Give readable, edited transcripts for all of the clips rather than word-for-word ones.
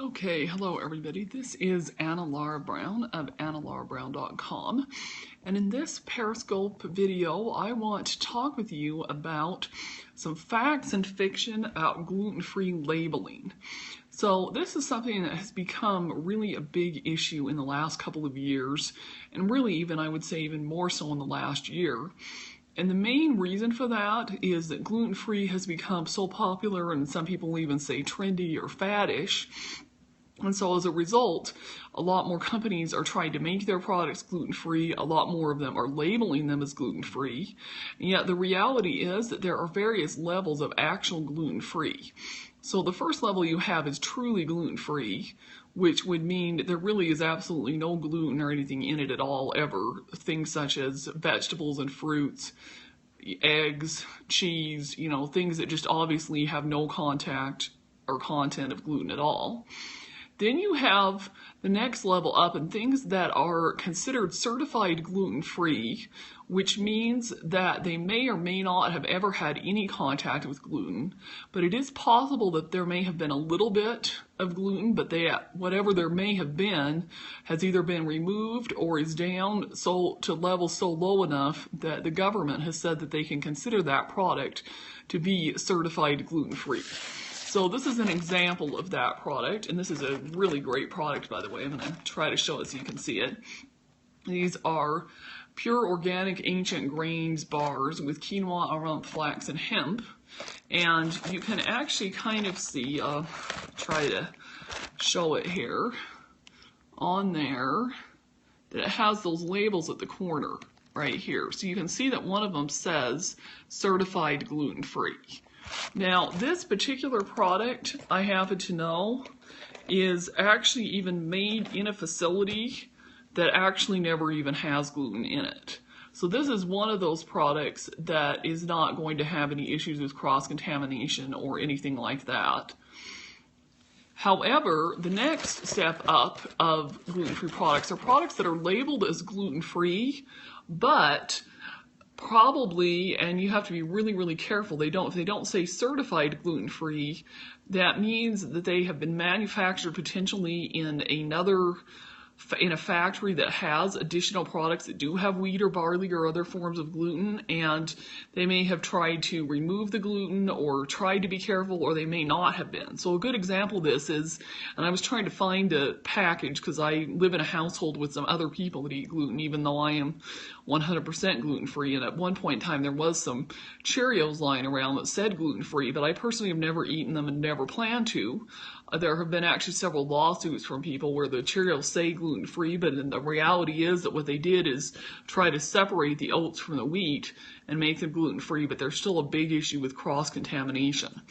Okay, hello everybody. This is Anna Laura Brown of annalaurabrown.com, and in this Periscope video I want to talk with you about some facts and fiction about gluten-free labeling. So this is something that has become really a big issue in the last couple of years, and really even I would say even more so in the last year. And the main reason for that is that gluten-free has become so popular, and some people even say trendy or faddish. And so as a result, a lot more companies are trying to make their products gluten-free. A lot more of them are labeling them as gluten-free. And yet the reality is that there are various levels of actual gluten-free. So the first level you have is truly gluten-free, which would mean that there really is absolutely no gluten or anything in it at all ever. Things such as vegetables and fruits, eggs, cheese, things that just obviously have no contact or content of gluten at all. Then you have the next level up and things that are considered certified gluten-free, which means that they may or may not have ever had any contact with gluten, but it is possible that there may have been a little bit of gluten, but whatever there may have been has either been removed or is down to levels so low enough that the government has said that they can consider that product to be certified gluten-free. So this is an example of that product, and this is a really great product, by the way. I'm going to try to show it so you can see it. These are pure organic ancient grains bars with quinoa, amaranth, flax, and hemp. And you can actually kind of see, try to show it here, on there, that it has those labels at the corner right here. So you can see that one of them says certified gluten-free. Now, this particular product, I happen to know, is actually even made in a facility that actually never even has gluten in it. So this is one of those products that is not going to have any issues with cross-contamination or anything like that. However, the next step up of gluten-free products are products that are labeled as gluten-free, but probably, and you have to be really, really careful, if they don't say certified gluten-free, that means that they have been manufactured potentially in a factory that has additional products that do have wheat or barley or other forms of gluten, and they may have tried to remove the gluten or tried to be careful, or they may not have been. So a good example of this is, and I was trying to find a package because I live in a household with some other people that eat gluten, even though I am 100% gluten-free, and at one point in time there was some Cheerios lying around that said gluten-free, but I personally have never eaten them and never plan to. There have been actually several lawsuits from people where the Cheerios say gluten-free, but the reality is that what they did is try to separate the oats from the wheat and make them gluten-free, but there's still a big issue with cross-contamination.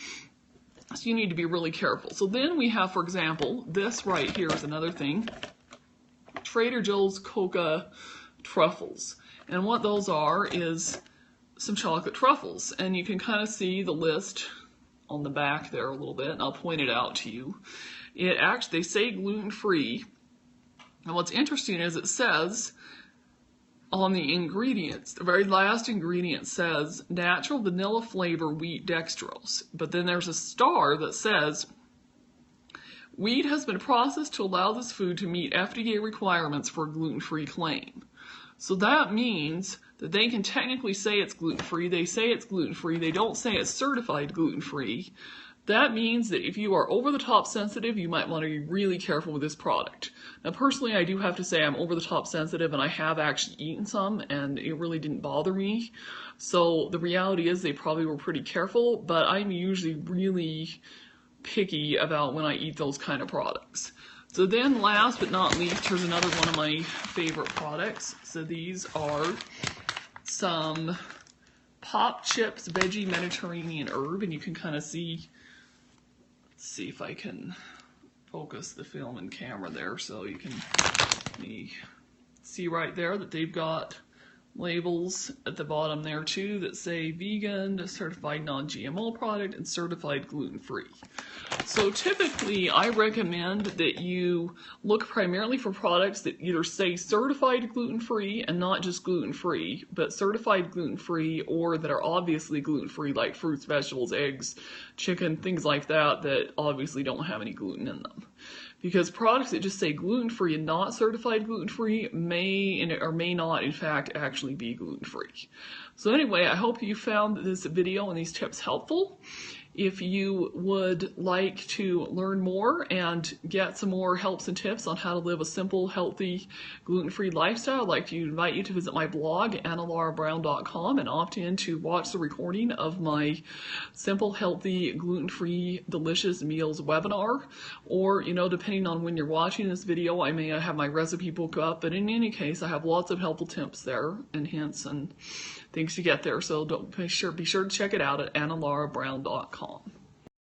So you need to be really careful. So then we have, for example, this right here is another thing, Trader Joe's Coca truffles. And what those are is some chocolate truffles, and you can kind of see the list on the back there a little bit, and I'll point it out to you. They say gluten-free, and what's interesting is it says on the ingredients, the very last ingredient says natural vanilla flavor wheat dextrose, but then there's a star that says wheat has been processed to allow this food to meet FDA requirements for a gluten-free claim. So that means that they can technically say it's gluten-free. They say it's gluten-free. They don't say it's certified gluten-free. That means that if you are over-the-top sensitive, you might want to be really careful with this product. Now, personally, I do have to say I'm over-the-top sensitive, and I have actually eaten some, and it really didn't bother me. So the reality is they probably were pretty careful, but I'm usually really picky about when I eat those kind of products. So then last but not least, here's another one of my favorite products. So these are some Pop Chips Veggie Mediterranean Herb, and you can kind of see, let's see if I can focus the film and camera there so you can see right there that they've got labels at the bottom there too that say vegan, certified non-GMO product, and certified gluten-free. So typically I recommend that you look primarily for products that either say certified gluten-free and not just gluten-free, but certified gluten-free, or that are obviously gluten-free, like fruits, vegetables, eggs, chicken, things like that, that obviously don't have any gluten in them. because products that just say gluten-free and not certified gluten-free may or may not, in fact, actually be gluten-free. So anyway, I hope you found this video and these tips helpful. If you would like to learn more and get some more helps and tips on how to live a simple, healthy, gluten-free lifestyle, I'd like to invite you to visit my blog, annalaurabrown.com, and opt in to watch the recording of my Simple, Healthy, Gluten-Free, Delicious Meals webinar. Or, depending on when you're watching this video, I may have my recipe book up, but in any case, I have lots of helpful tips there and hints and things to get there. So be sure to check it out at annalaurabrown.com.